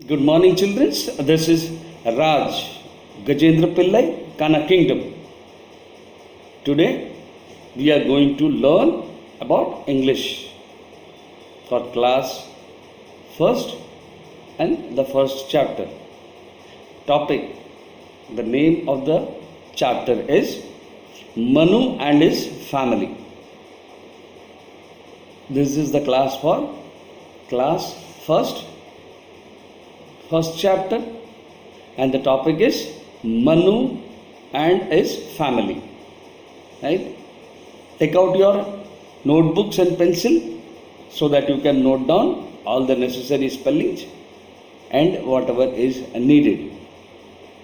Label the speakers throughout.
Speaker 1: Good morning, children. This is Raj Gajendra Pillai, Kana Kingdom. Today we are going to learn about English for class first and the first chapter. Topic: the name of the chapter is Manu and his family. This is the class for class first chapter, and the topic is Manu and his family. Right? Take out your notebooks and pencil so that you can note down all the necessary spellings and whatever is needed.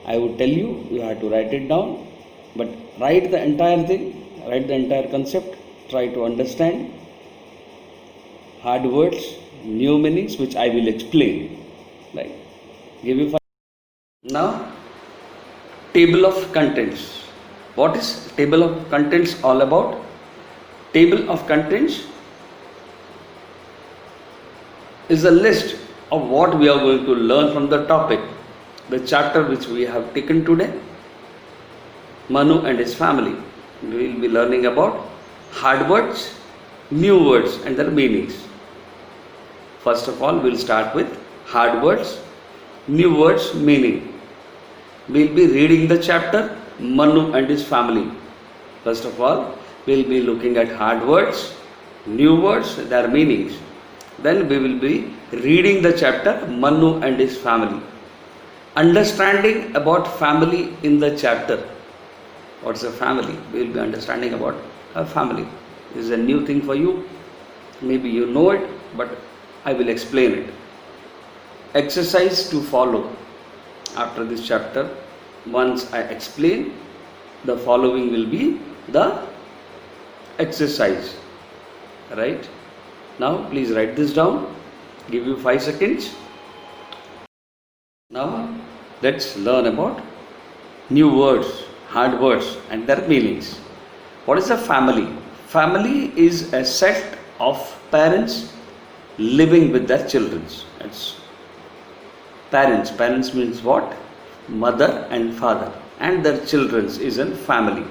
Speaker 1: I would tell you, you have to write it down, but write the entire thing, write the entire concept, try to understand hard words, new meanings, which I will explain. Right? Give you five. Now, table of contents. What is table of contents all about? Table of contents is a list of what we are going to learn from the topic, the chapter which we have taken today, Manu and his family. We will be learning about hard words, new words and their meanings. First of all, we will start with hard words, new words, meaning. We will be reading the chapter Manu and his family. First of all, we will be looking at hard words, new words, their meanings. Then we will be reading the chapter Manu and his family. Understanding about family in the chapter. What's a family? We will be understanding about a family. This is a new thing for you. Maybe you know it, but I will explain it. Exercise to follow. After this chapter, once I explain, the following will be the exercise. Right? Now, please write this down. Give you 5 seconds. Now, let's learn about new words, hard words and their meanings. What is a family? Family is a set of parents living with their children. It's parents. Parents means what? Mother and father. And their children is a family.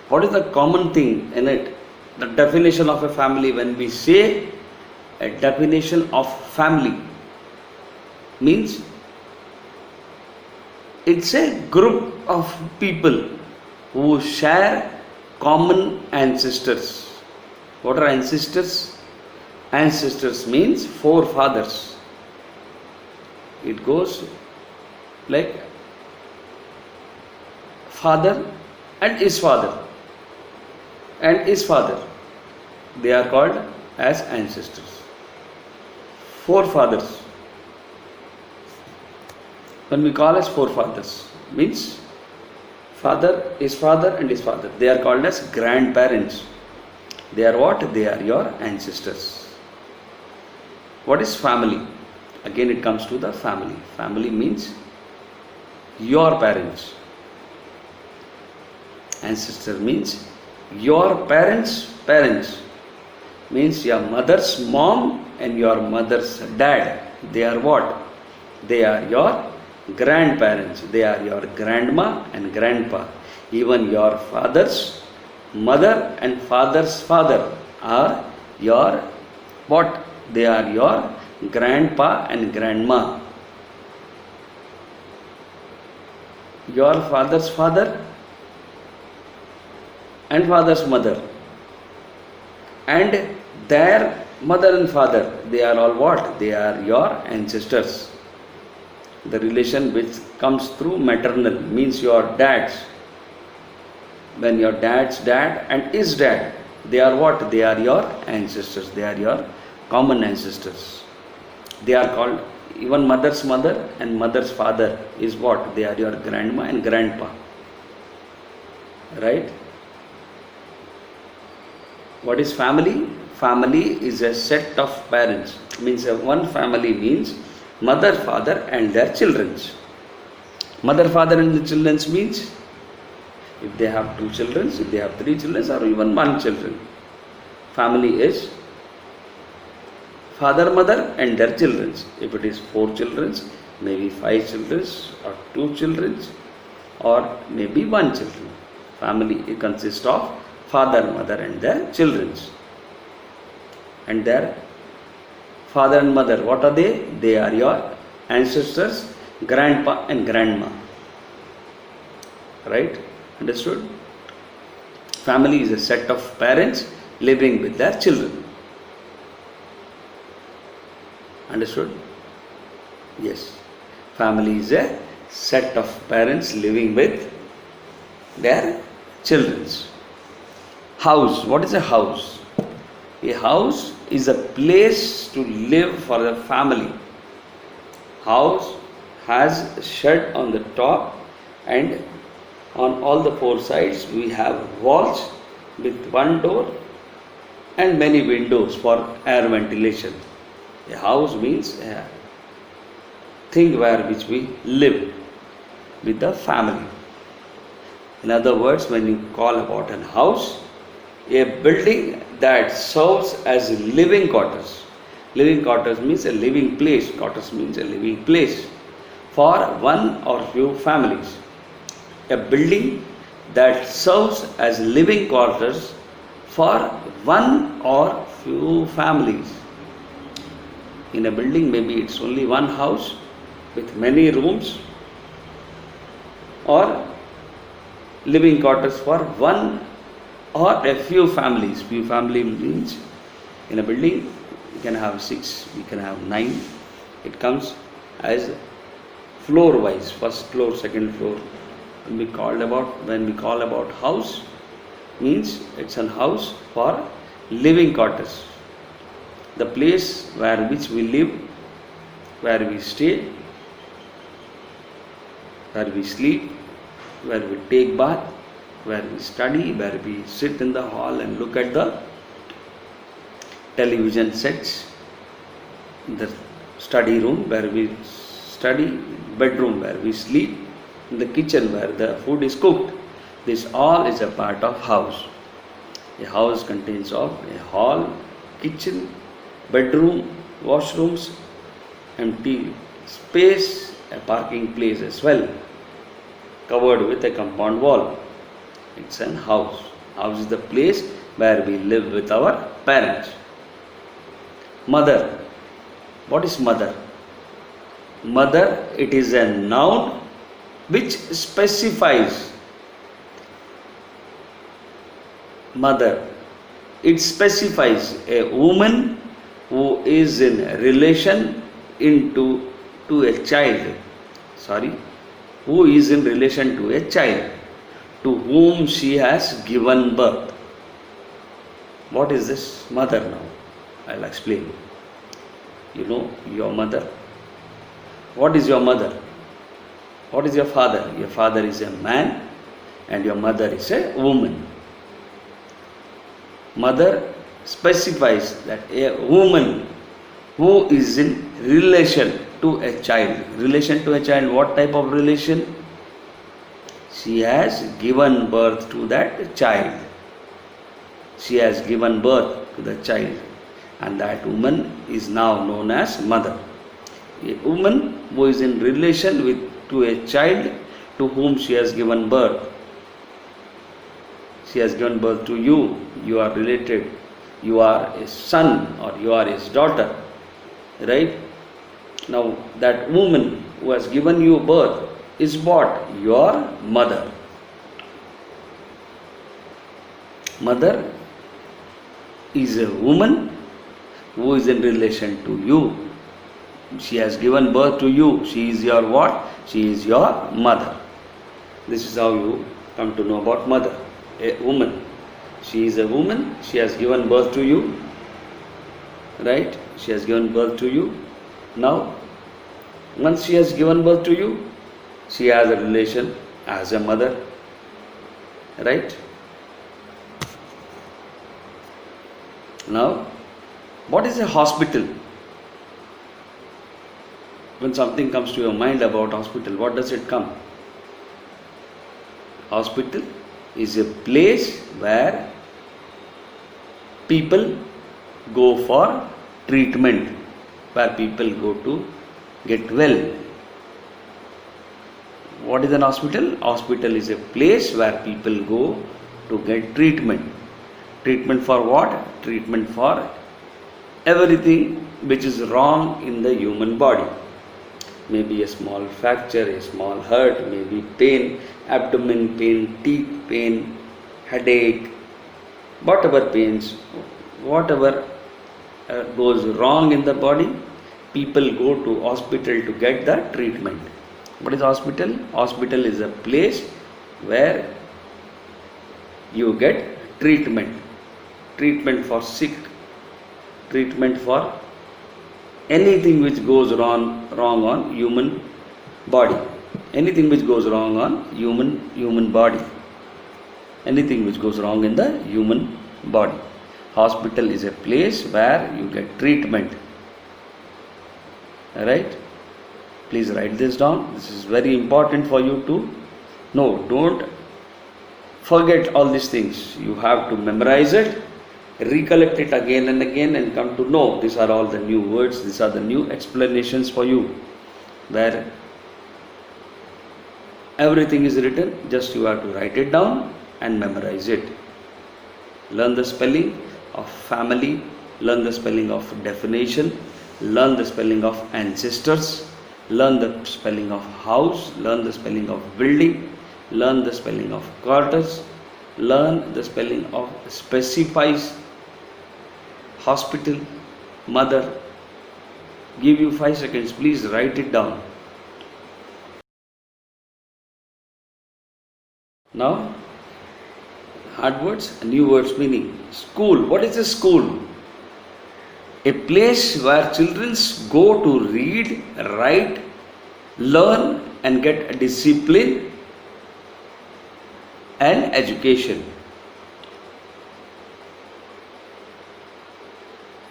Speaker 1: What is the common thing in it? The definition of a family, when we say a definition of family, means it's a group of people who share common ancestors. What are ancestors? Ancestors means forefathers. It goes like father and his father and his father. They are called as ancestors. Forefathers. When we call as forefathers, means father, his father and his father. They are called as grandparents. They are what? They are your ancestors. What is family? Again it comes to the family. Family means your parents. Ancestor means your parents' parents. Means your mother's mom and your mother's dad. They are what? They are your grandparents. They are your grandma and grandpa. Even your father's mother and father's father are your what? They are your grandpa and grandma. Your father's father and father's mother and their mother and father, they are all what? They are your ancestors. The relation which comes through maternal means your dads. When your dad's dad and his dad, they are what? They are your ancestors. They are your common ancestors. They are called, even mother's mother and mother's father is what? They are your grandma and grandpa. Right? What is family? Family is a set of parents. Means one family means mother, father and their children. Mother, father and the children means if they have 2 children, if they have 3 children or even 1 children. Family is father, mother and their children. If it is 4 children, maybe 5 children or 2 children or maybe 1 children. Family consists of father, mother and their children. And their father and mother, what are they? They are your ancestors, grandpa and grandma. Right? Understood? Family is a set of parents living with their children. Understood? Yes. Family is a set of parents living with their children. House. What is a house? A house is a place to live for the family. House has a shed on the top, and on all the 4 sides we have walls with 1 door and many windows for air ventilation. A house means a thing which we live with the family. In other words, when you call about an house, a building that serves as living quarters. Living quarters means a living place. Quarters means a living place for one or few families. A building that serves as living quarters for one or few families. In a building, maybe it's only one house with many rooms, or living quarters for one or a few families. Few family means in a building we can have 6, we can have 9. It comes as floor wise, first floor, second floor. When we call about house, means it's a house for living quarters. The place which we live, where we stay, where we sleep, where we take bath, where we study, where we sit in the hall and look at the television sets, the study room where we study, bedroom where we sleep, in the kitchen where the food is cooked. This all is a part of house. A house contains of a hall, kitchen, bedroom, washrooms, empty space, a parking place as well, covered with a compound wall. It's an house. House is the place where we live with our parents. Mother. What is mother? Mother, it is a noun which specifies. Mother. It specifies a woman who is in relation to a child. Who is in relation to a child to whom she has given birth. What is this mother now? I'll explain. You know your mother. What is your mother? What is your father? Your father is a man and your mother is a woman. Mother specifies that a woman who is in relation to a child. Relation to a child, what type of relation? She has given birth to that child. She has given birth to the child, and that woman is now known as mother. A woman who is in relation to a child to whom she has given birth. She has given birth to you. You are related. You are his son or you are his daughter. Right? Now that woman who has given you birth is what? Your mother. Mother is a woman who is in relation to you. She has given birth to you. She is your what? She is your mother. This is how you come to know about mother. A woman. She is a woman. She has given birth to you. Right? She has given birth to you. Now, once she has given birth to you, she has a relation as a mother. Right? Now, what is a hospital? When something comes to your mind about hospital, what does it come? Hospital is a place where people go for treatment, where people go to get well. What is an hospital? Hospital is a place where people go to get treatment. Treatment for what? Treatment for everything which is wrong in the human body. Maybe a small fracture, a small hurt, maybe pain, abdomen pain, teeth pain, headache, whatever pains, whatever goes wrong in the body, people go to hospital to get the treatment. What is hospital? Hospital is a place where you get treatment. Treatment for sick, treatment for anything which goes wrong on human body. Anything which goes wrong on human body. Anything which goes wrong in the human body. Hospital is a place where you get treatment. Alright? Please write this down. This is very important for you to know. Don't forget all these things. You have to memorize it, recollect it again and again, and come to know these are all the new words, these are the new explanations for you, where everything is written, just you have to write it down and memorize it. Learn the spelling of family, learn the spelling of definition, learn the spelling of ancestors, learn the spelling of house, learn the spelling of building, learn the spelling of quarters, learn the spelling of specifies hospital, mother. Give you 5 seconds, please write it down. Now, hard words, new words meaning. School. What is a school? A place where children go to read, write, learn and get discipline and education.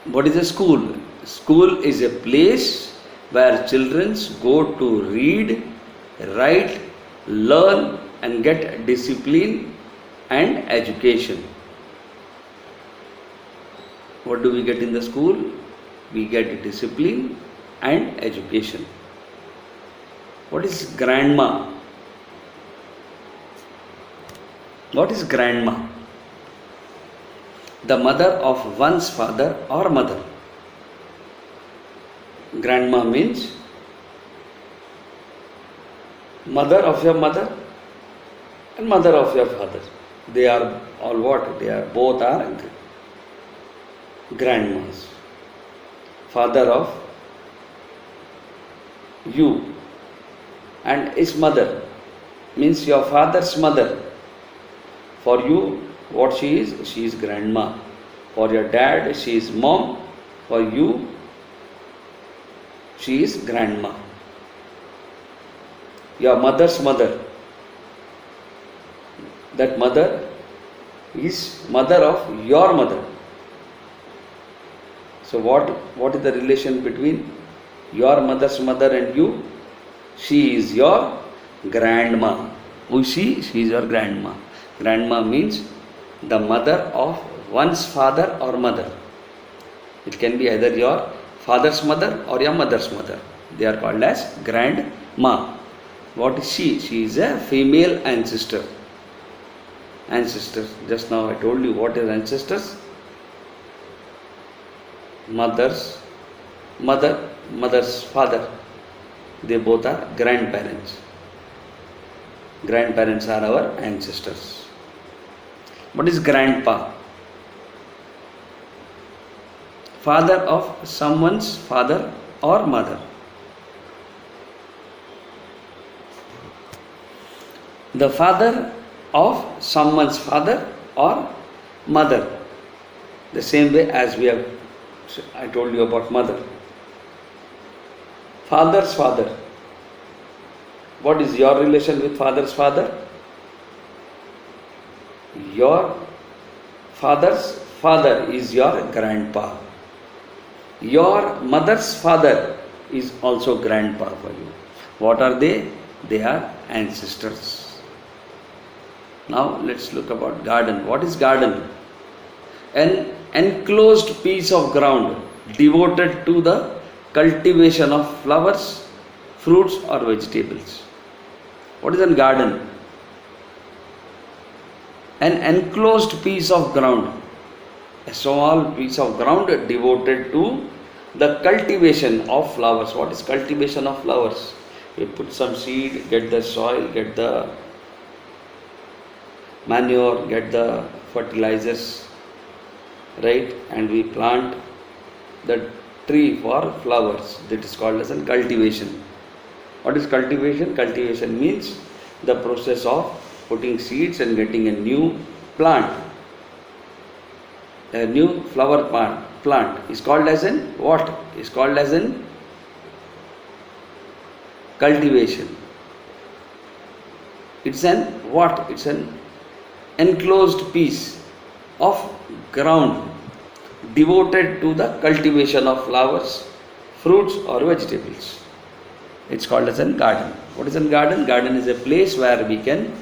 Speaker 1: What is a school? School is a place where children go to read, write, learn and get discipline and education. What do we get in the school? We get discipline and education. What is grandma? What is grandma? The mother of one's father or mother. Grandma means mother of your mother and mother of your father. They are all what? They are both are grandmas. Father of you and his mother means your father's mother. For you, what she is? She is grandma. For your dad, she is mom. For you, she is grandma. Your mother's mother. That mother is mother of your mother. So what is the relation between your mother's mother and you? She is your grandma. Who is she? She is your grandma. Grandma means the mother of one's father or mother. It can be either your father's mother or your mother's mother. They are called as grandma. What is she? She is a female ancestor. Ancestors. Just now I told you what is ancestors. Mother's father. They both are grandparents. Grandparents are our ancestors. What is grandpa? Father of someone's father or mother. The father of someone's father or mother. The same way as I told you about mother. Father's father. What is your relation with father's father? Your father's father is your grandpa. Your mother's father is also grandpa for you. What are they? They are ancestors. Now let's look about garden. What is garden? An enclosed piece of ground devoted to the cultivation of flowers, fruits or vegetables. What is a garden? An enclosed piece of ground, a small piece of ground devoted to the cultivation of flowers. What is cultivation of flowers? You put some seed, get the soil, get the manure, get the fertilizers, right? And we plant the tree for flowers. That is called as a cultivation. What is cultivation? Cultivation means the process of putting seeds and getting a new plant. A new flower plant is called as in what? Is called as in cultivation. It's an what? It's an enclosed piece of ground devoted to the cultivation of flowers, fruits or vegetables. It's called as a garden. What is a garden? Garden is a place where we can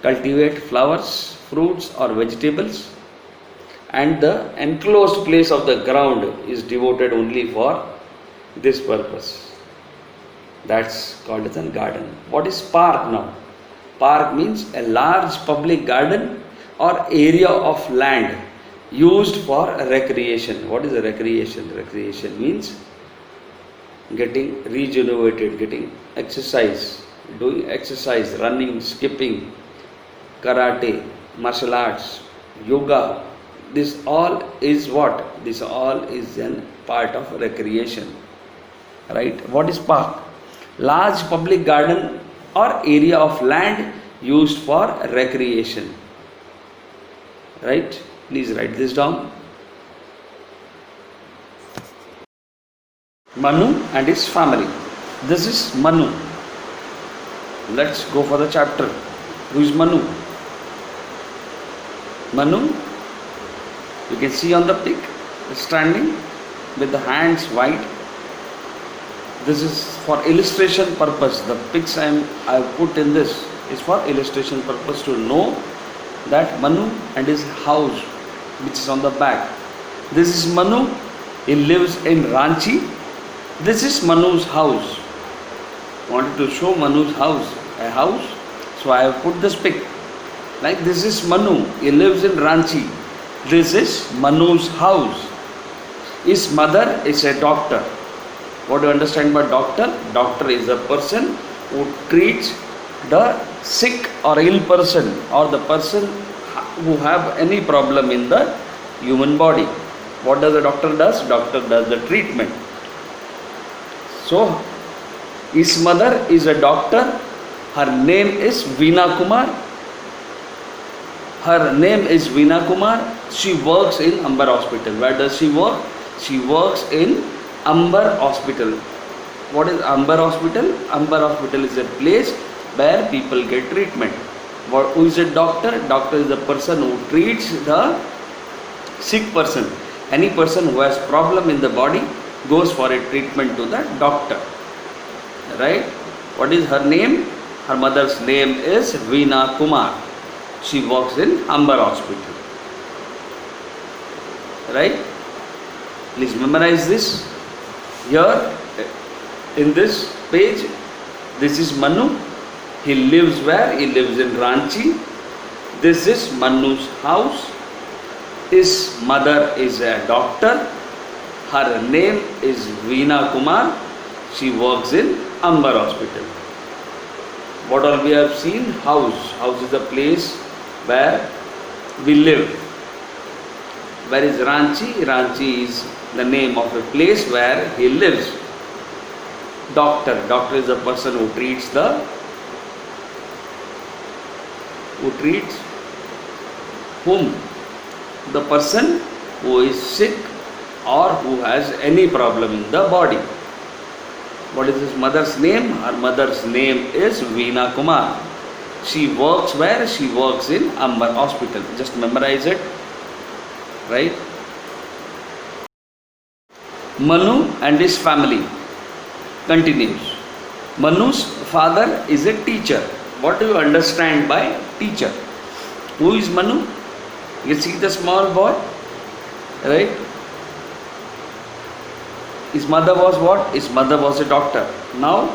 Speaker 1: cultivate flowers, fruits or vegetables, and the enclosed place of the ground is devoted only for this purpose. That's called as a garden. What is park now? Park means a large public garden or area of land used for recreation. What is a recreation? Recreation means getting rejuvenated, getting exercise, doing exercise, running, skipping, karate, martial arts, yoga. This all is what? This all is a part of recreation. Right? What is park? Large public garden or area of land used for recreation. Right? Please write this down. Manu and his family. This is Manu. Let's go for the chapter. Who is Manu? Manu, you can see on the pic, standing with the hands wide. This is for illustration purpose. The pics I have put in this is for illustration purpose to know that Manu and his house, which is on the back. This is Manu. He lives in Ranchi. This is Manu's house. Wanted to show Manu's house, a house. So I have put this pic. Like this is Manu. He lives in Ranchi. This is Manu's house. His mother is a doctor. What do you understand by doctor? Doctor is a person who treats the sick or ill person or the person who have any problem in the human body. What does the doctor does? Doctor does the treatment. So his mother is a doctor. Her name is Veena Kumar. Her name is Veena Kumar. She works in Amber Hospital. Where does she work? She works in Amber Hospital. What is Amber Hospital? Amber Hospital is a place where people get treatment. Who is a doctor? Doctor is the person who treats the sick person. Any person who has problem in the body goes for a treatment to the doctor. Right? What is her name? Her mother's name is Veena Kumar. She works in Amber Hospital. Right? Please memorize this. Here in this page, this is Manu. He lives where? He lives in Ranchi. This is Manu's house. His mother is a doctor. Her name is Veena Kumar. She works in Amber Hospital. What all we have seen? House. House is a place where we live. Where is Ranchi? Ranchi is the name of a place where he lives. Doctor. Doctor is a person who treats whom? The person who is sick or who has any problem in the body. What is his mother's name? Her mother's name is Veena Kumar. She works where? She works in Amber Hospital. Just memorize it. Right? Manu and his family continues. Manu's father is a teacher. What do you understand by teacher? Who is Manu? You see the small boy, right? His mother was what? His mother was a doctor. Now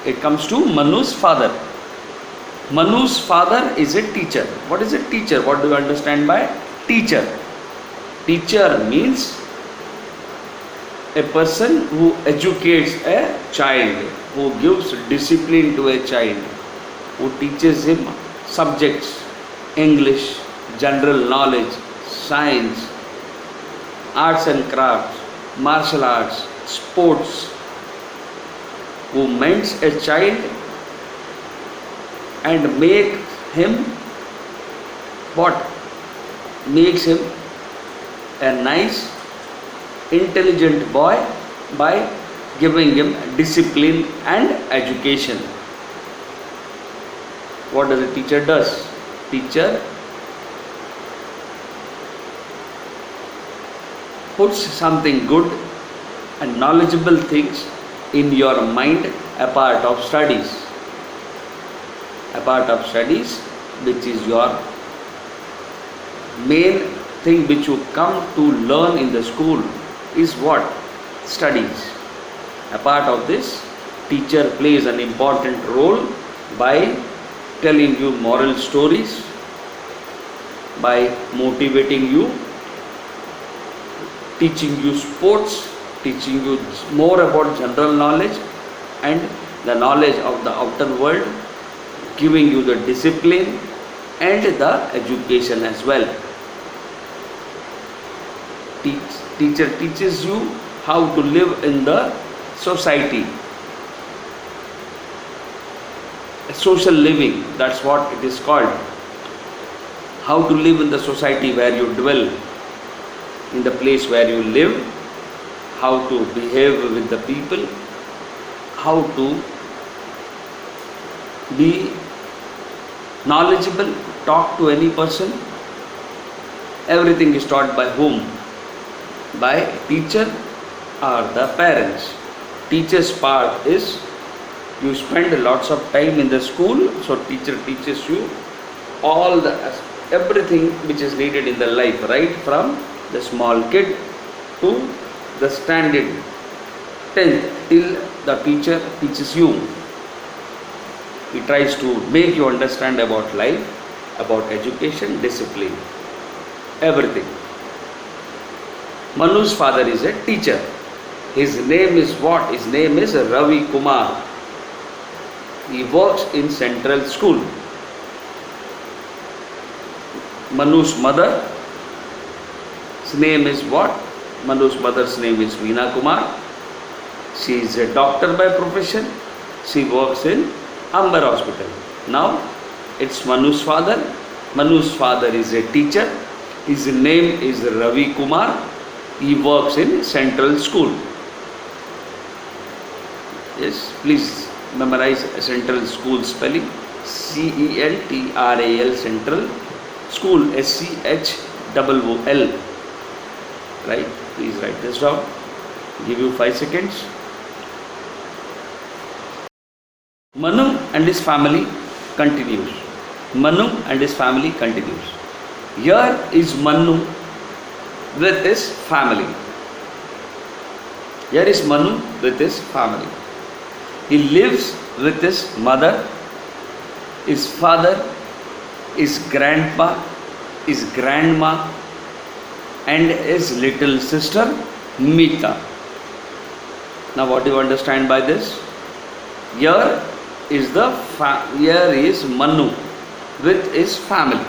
Speaker 1: it comes to Manu's father. Manu's father is a teacher. What is a teacher? What do you understand by teacher? Teacher means a person who educates a child, who gives discipline to a child, who teaches him subjects, English, general knowledge, science, arts and crafts, martial arts, sports, who mends a child and make him what? Makes him a nice, intelligent boy by giving him discipline and education. What does a teacher does? Teacher puts something good and knowledgeable things in your mind apart of studies. Apart of studies, which is your main thing which you come to learn in the school is what? Studies. Apart of this, teacher plays an important role by telling you moral stories, by motivating you, teaching you sports, teaching you more about general knowledge and the knowledge of the outer world, giving you the discipline and the education as well. Teacher teaches you how to live in the society. Social living, that's what it is called. How to live in the society where you dwell, in the place where you live, how to behave with the people, how to be knowledgeable, talk to any person. Everything is taught by whom? By teacher or the parents. Teacher's part is you spend lots of time in the school, so teacher teaches you all the everything which is needed in the life, right from the small kid to the standard 10th till the teacher teaches you. He tries to make you understand about life, about education, discipline, everything. Manu's father is a teacher. His name is what? His name is Ravi Kumar. He works in Central School. Manu's mother's name is what? Manu's mother's name is Veena Kumar. She is a doctor by profession. She works in Amber Hospital. Now it's Manu's father. Manu's father is a teacher. His name is Ravi Kumar. He works in Central School. Yes, please memorize Central School spelling. CENTRAL, Central School, SCHOOL. Right? Please write this down. Give you 5 seconds. Manu and his family continues. Manu and his family continues. Here is Manu with his family. Here is Manu with his family. He lives with his mother, his father, his grandpa, his grandma, and his little sister Meeta. Now, what do you understand by this? Here is here is Manu with his family.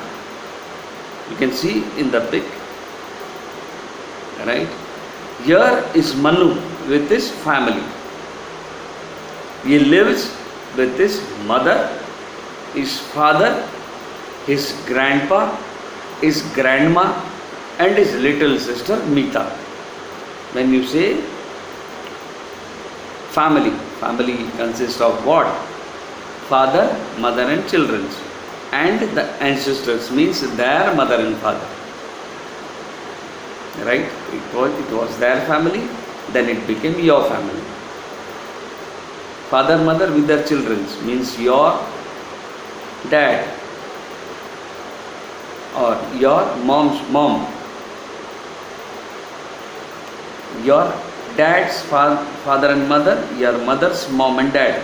Speaker 1: You can see in the pic, right? Here is Manu with his family. He lives with his mother, his father, his grandpa, his grandma, and his little sister Meeta. When you say family, family consists of what? Father, mother, and children. And the ancestors means their mother and father. Right? It was their family, then it became your family. Father, mother with their children means your dad or your mom's mom. Your dad's father and mother, your mother's mom and dad.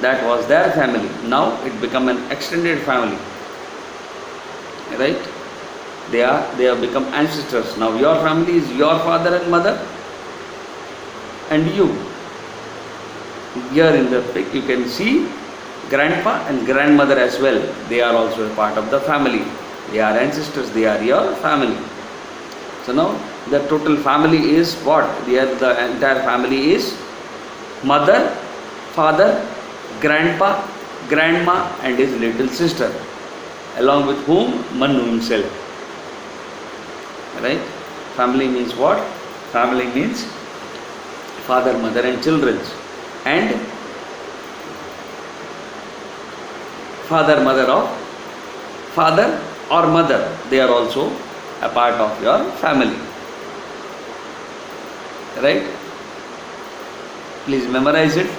Speaker 1: that was their family. Now it become an extended family. Right? They have become ancestors. Now your family is your father and mother and you. Here in the pic you can see grandpa and grandmother as well. They are also a part of the family. They are ancestors. They are your family. So now the total family is what? The entire family is mother, father, grandpa, grandma and his little sister, along with whom? Manu himself. Right? Family means what? Family means father, mother and children. And father, mother of father or mother, they are also a part of your family. Right? Please memorize it.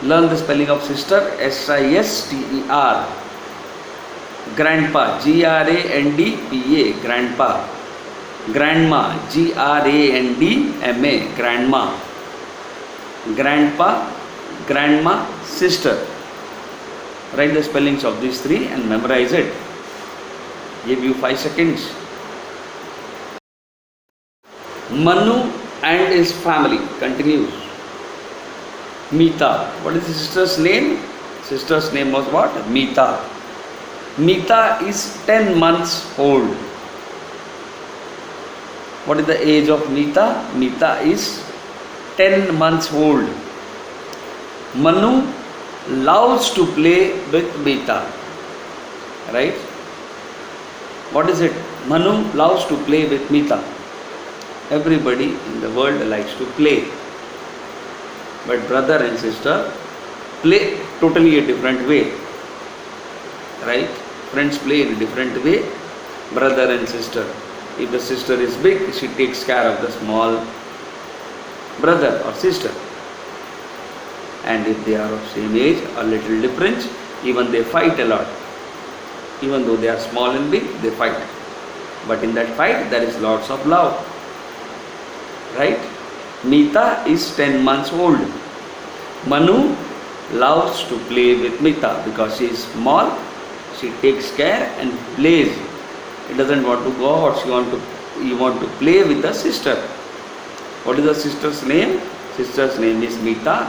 Speaker 1: Learn the spelling of sister, S-I-S-T-E-R. Grandpa, G-R-A-N-D-P-A, grandpa. Grandma, G-R-A-N-D-M-A, grandma. Grandpa, grandma, sister. Write the spellings of these three and memorize it. Give you 5 seconds. Manu and his family continues. Meeta. What is the sister's name? Sister's name was what? Meeta. Meeta is 10 months old. What is the age of Meeta? Meeta is 10 months old. Manu loves to play with Meeta. Right? What is it? Manu loves to play with Meeta. Everybody in the world likes to play. But brother and sister play totally a different way. Right? Friends play in a different way. Brother and sister. If the sister is big, she takes care of the small brother or sister. And if they are of same age or little difference, even they fight a lot. Even though they are small and big, they fight. But in that fight, there is lots of love. Right? Meeta is 10 months old. Manu loves to play with Meeta because she is small. She takes care and plays. He doesn't want to go out. He want to play with the sister. What is the sister's name? Sister's name is Meeta.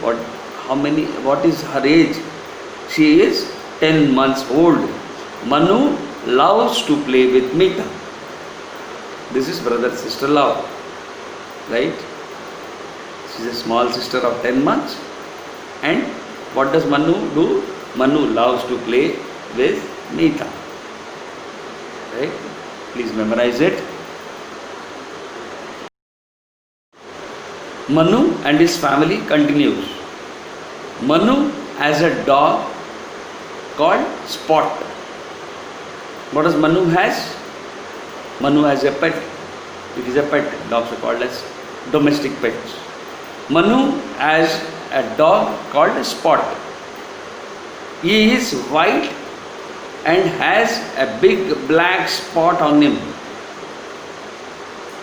Speaker 1: What is her age? She is 10 months old. Manu loves to play with Meeta. This is brother-sister love. Right? She is a small sister of 10 months. And what does Manu do? Manu loves to play with Meeta. Right? Please memorize it. Manu and his family continues. Manu has a dog called Spot. What does Manu has? Manu has a pet. It is a pet. Dogs are called as domestic pets. Manu has a dog called Spot. He is white and has a big black spot on him.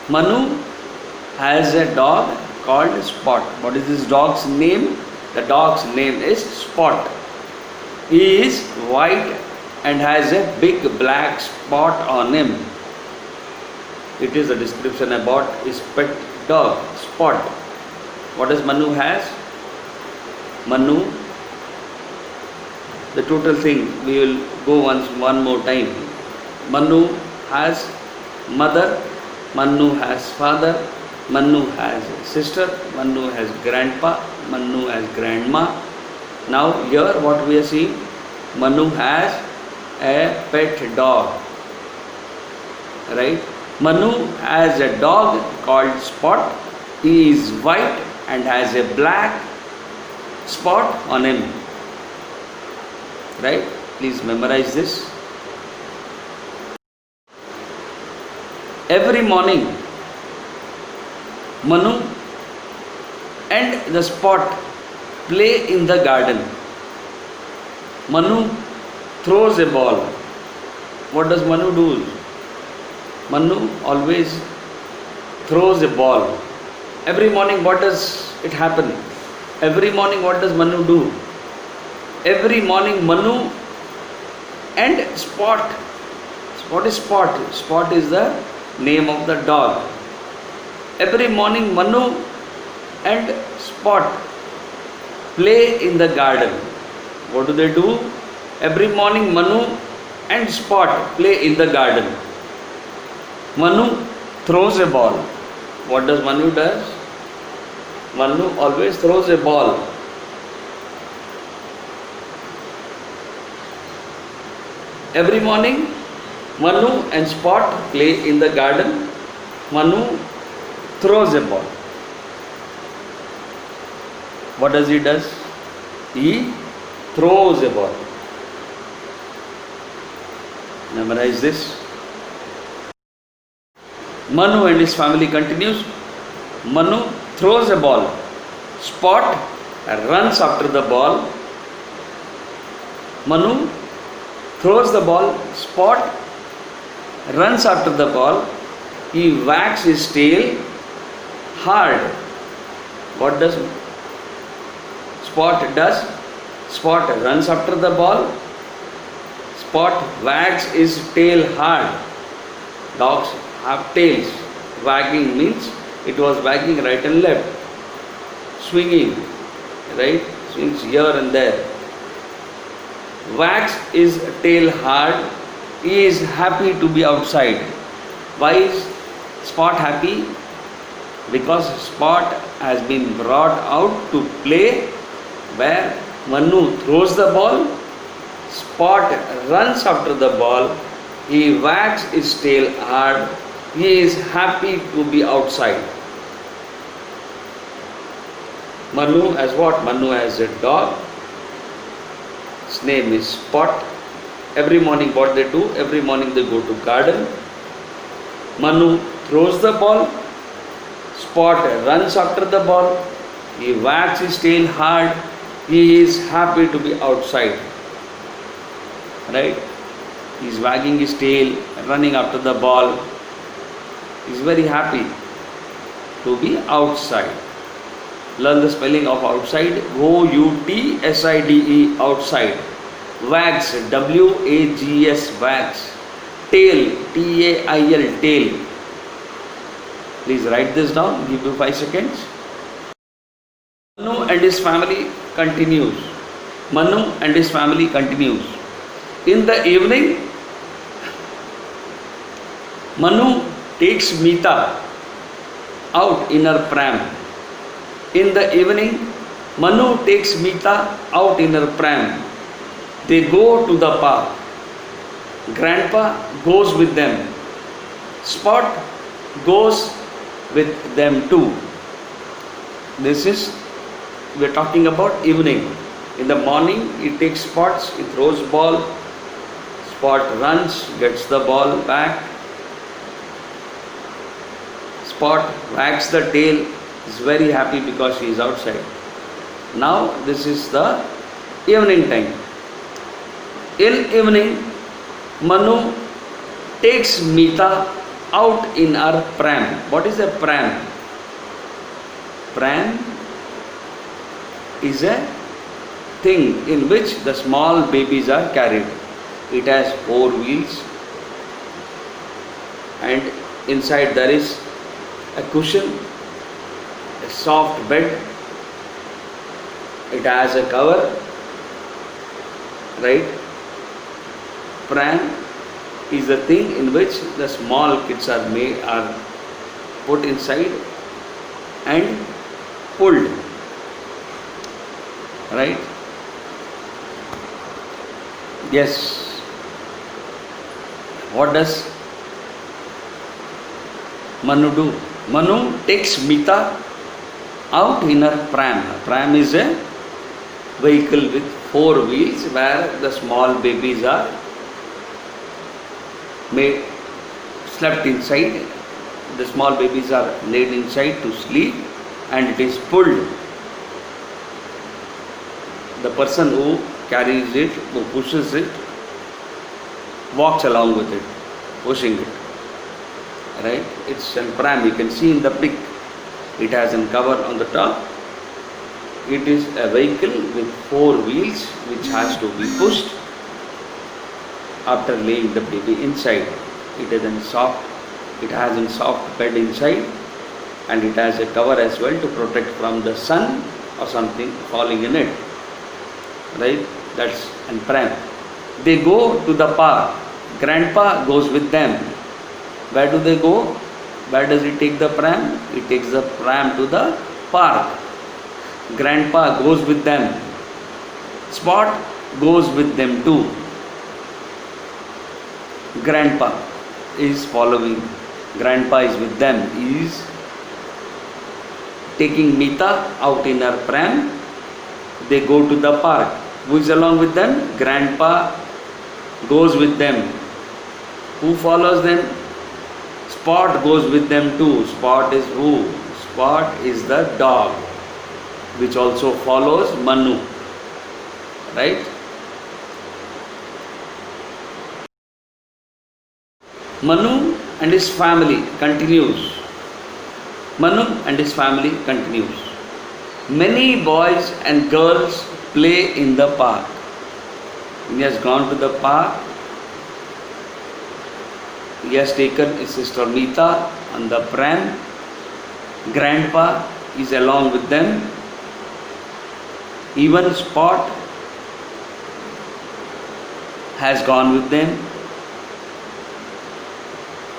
Speaker 1: Manu has a dog called Spot. What is this dog's name? The dog's name is Spot. He is white and has a big black spot on him. It is a description about his pet dog, Spot. What does Manu has? Manu, the total thing, we will go one more time. Manu has mother, Manu has father, Manu has sister, Manu has grandpa, Manu has grandma. Now here what we are seeing, Manu has a pet dog. Right? Manu has a dog called Spot. He is white and has a black spot on him. Right? Please memorize this. Every morning, Manu and the Spot play in the garden. Manu throws a ball. What does Manu do? Manu always throws a ball. Every morning, what does it happen? Every morning, what does Manu do? Every morning, Manu and Spot. What is Spot? Spot is the name of the dog. Every morning, Manu and Spot play in the garden. What do they do? Every morning, Manu and Spot play in the garden. Manu throws a ball. What does Manu does? Manu always throws a ball. Every morning, Manu and Spot play in the garden. Manu throws a ball. What does he does? He throws a ball. Memorize this. Manu and his family continues. Manu throws a ball. Spot runs after the ball. Manu throws the ball. Spot runs after the ball. He wags his tail hard. What does Spot does? Spot runs after the ball. Spot wags his tail hard. Dogs have tails. Wagging means it was wagging right and left. Swinging, right? Swings here and there. Wags his tail hard. He is happy to be outside. Why is Spot happy? Because Spot has been brought out to play where Manu throws the ball, Spot runs after the ball, he wags his tail hard, he is happy to be outside. Manu has what? Manu has a dog. His name is Spot. Every morning what they do? Every morning they go to garden. Manu throws the ball. Spot runs after the ball. He wags his tail hard. He is happy to be outside. Right? He is wagging his tail, running after the ball. He is very happy to be outside. Learn the spelling of outside. O-U-T-S-I-D-E, outside. Wags, W-A-G-S, wags. Tail, T-A-I-L, tail. Please write this down. Give you 5 seconds. Manu and his family continues. Manu and his family continues. In the evening, Manu takes Meeta out in her pram. In the evening, Manu takes Meeta out in her pram. They go to the park. Grandpa goes with them. Spot goes with them too. This is, we are talking about evening. In the morning, he takes Spots, he throws ball. Spot runs, gets the ball back. Spot wags the tail, is very happy because he is outside. Now this is the evening time. In evening, Manu takes Meeta out in her pram. What is a pram? Pram is a thing in which the small babies are carried. It has 4 wheels and inside there is a cushion, a soft bed. It has a cover, right? Pram is the thing in which the small kids are put inside and pulled, right? Yes. What does Manu do? Manu takes Meeta out in her pram. Pram is a vehicle with 4 wheels where the small babies are slept inside. The small babies are laid inside to sleep and it is pulled. The person who carries it, who pushes it, walks along with it, pushing it. Right? It's a pram. You can see in the pic It has a cover on the top. It is a vehicle with 4 wheels which has to be pushed after laying the baby inside. It has a soft bed inside, and it has a cover as well to protect from the sun or something falling in it. Right? That's a pram. They go to the park. Grandpa goes with them. Where do they go? Where does he take the pram? He takes the pram to the park. Grandpa goes with them. Spot goes with them too. Grandpa is following. Grandpa is with them. He is taking Mita out in her pram. They go to the park. Who is along with them? Grandpa goes with them. Who follows them? Spot goes with them too. Spot is who? Spot is the dog, which also follows Manu. Right? Manu and his family continues. Manu and his family continues. Many boys and girls play in the park. He has gone to the park. He has taken his sister Mita on the pram. Grandpa is along with them. Even Spot has gone with them.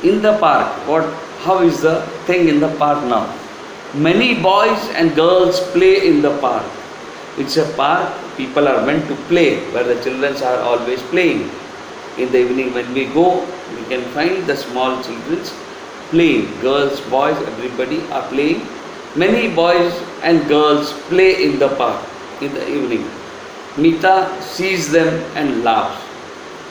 Speaker 1: In the park, how is the thing in the park now? Many boys and girls play in the park. It's a park, people are meant to play, where the children are always playing. In the evening when we go, we can find the small children playing. Girls, boys, everybody are playing. Many boys and girls play in the park in the evening. Mita sees them and laughs.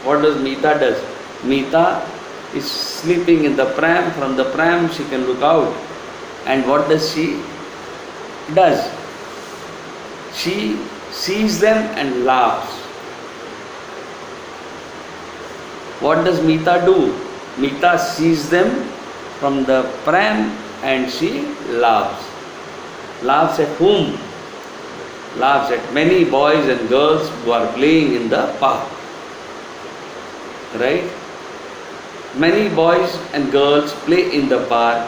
Speaker 1: What does Mita does? Mita is sleeping in the pram. From the pram she can look out. And what does she does? She sees them and laughs. What does Mita do? Mita sees them from the pram and she laughs. Laughs at whom? Laughs at many boys and girls who are playing in the park. Right? Many boys and girls play in the park.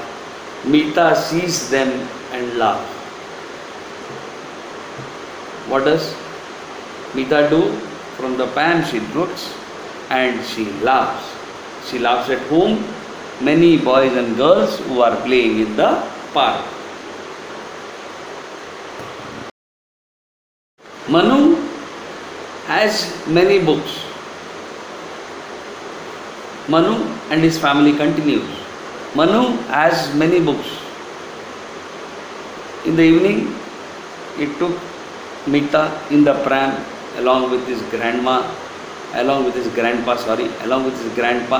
Speaker 1: Mita sees them and laughs. What does Mita do? From the pram she looks and she laughs. She laughs at whom? Many boys and girls who are playing in the park. Manu has many books. Manu and his family continues. Manu has many books. In the evening, he took Mita in the pram along with his grandpa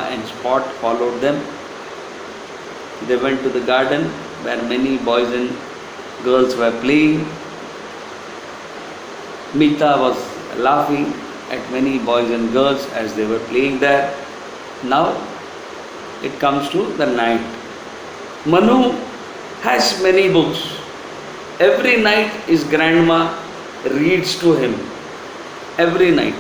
Speaker 1: and Spot followed them. They went to the garden where many boys and girls were playing. Mita was laughing at many boys and girls as they were playing there. Now it comes to the night. Manu has many books. Every night his grandma reads to him. Every night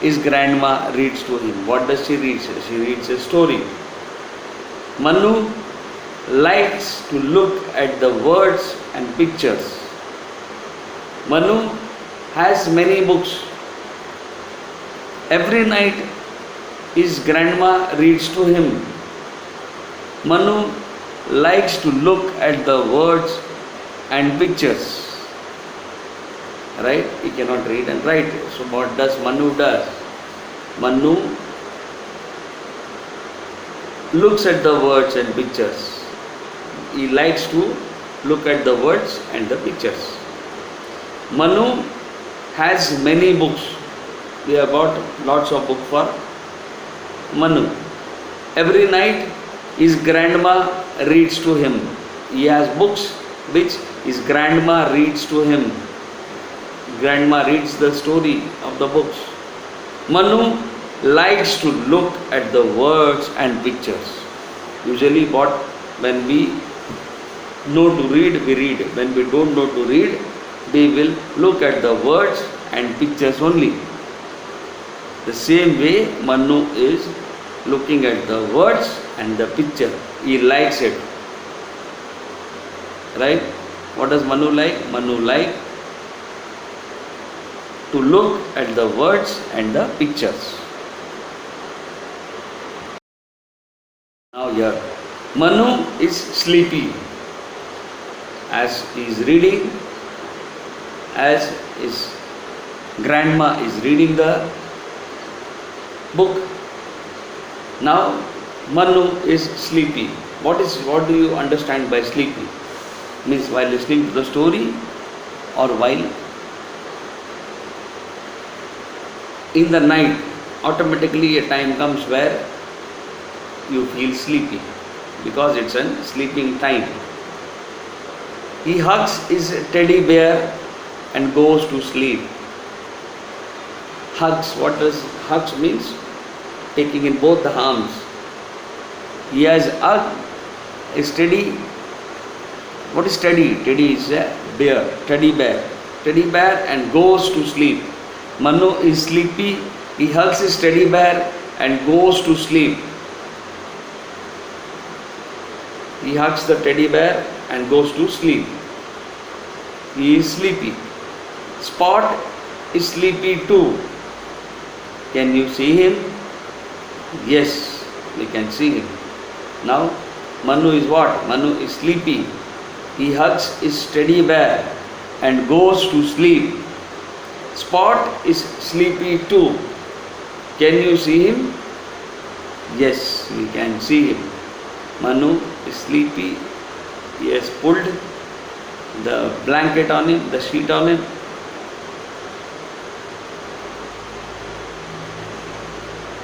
Speaker 1: his grandma reads to him. What does she read? She reads a story. Manu likes to look at the words and pictures. Manu has many books. Every night his grandma reads to him. Manu likes to look at the words and pictures. Right? He cannot read and write. So what does Manu does? Manu looks at the words and pictures. He likes to look at the words and the pictures. Manu has many books. We have got lots of books for Manu. Every night his grandma reads to him. He has books which his grandma reads to him. Grandma reads the story of the books. Manu likes to look at the words and pictures. Usually when we know to read, we read. When we don't know to read, we will look at the words and pictures only. The same way Manu is looking at the words and the picture. He likes it. Right? What does Manu like? Manu like to look at the words and the pictures. Now here, Manu is sleepy as he is reading, as his grandma is reading the book. Now Manu is sleepy. What do you understand by sleepy? Means while listening to the story or while in the night, automatically a time comes where you feel sleepy because it's a sleeping time. He hugs his teddy bear and goes to sleep. Hugs, what does hugs means? Taking in both the arms. He has hugged his teddy. What is teddy? Teddy is a bear, teddy bear. Teddy bear and goes to sleep. Manu is sleepy. He hugs his teddy bear and goes to sleep. He hugs the teddy bear and goes to sleep. He is sleepy. Spot is sleepy too. Can you see him? Yes, we can see him. Now, Manu is what? Manu is sleepy. He hugs his teddy bear and goes to sleep. Spot is sleepy too. Can you see him? Yes, we can see him. Manu is sleepy. He has pulled the blanket on him, the sheet on him.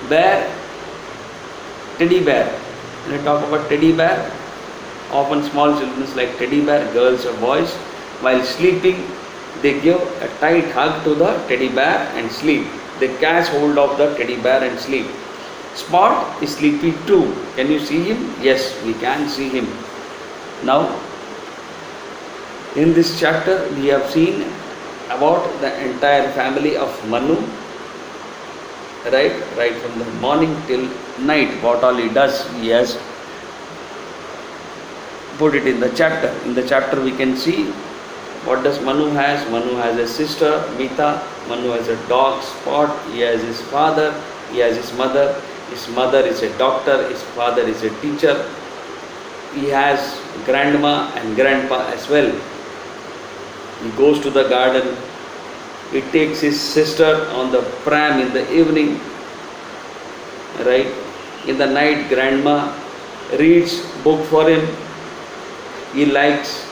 Speaker 1: Bear, teddy bear. When I talk about teddy bear, often small children like teddy bear, girls or boys, while sleeping, they give a tight hug to the teddy bear and sleep. They catch hold of the teddy bear and sleep. Spot is sleepy too. Can you see him? Yes, we can see him. Now, in this chapter, we have seen about the entire family of Manu, right from the morning till night. What all he does, he has put it in the chapter. In the chapter, we can see what does Manu has. Manu has a sister, Mita. Manu has a dog, Spot. He has his father. He has his mother. His mother is a doctor. His father is a teacher. He has grandma and grandpa as well. He goes to the garden. He takes his sister on the pram in the evening. Right? In the night, grandma reads book for him. He likes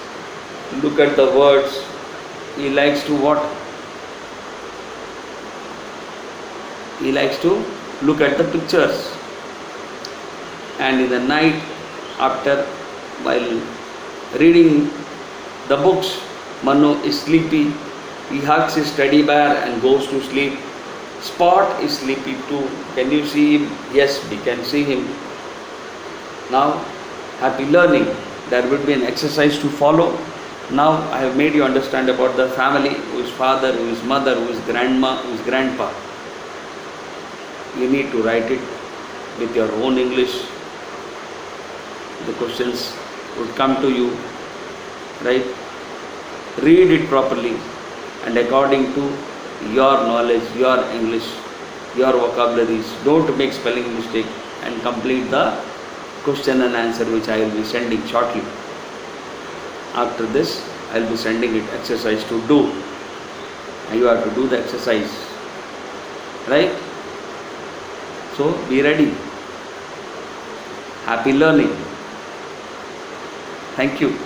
Speaker 1: to look at the words. He likes to what? He likes to look at the pictures. And in the night, after while reading the books, Manu is sleepy. He hugs his teddy bear and goes to sleep. Spot is sleepy too. Can you see him? Yes, we can see him. Now, happy learning. There will be an exercise to follow. Now, I have made you understand about the family, who is father, who is mother, who is grandma, who is grandpa. You need to write it with your own English. The questions would come to you, right? Read it properly and according to your knowledge, your English, your vocabularies. Don't make spelling mistake and complete the question and answer which I will be sending shortly. After this, I will be sending it exercise to do. And you have to do the exercise. Right? So, be ready. Happy learning. Thank you.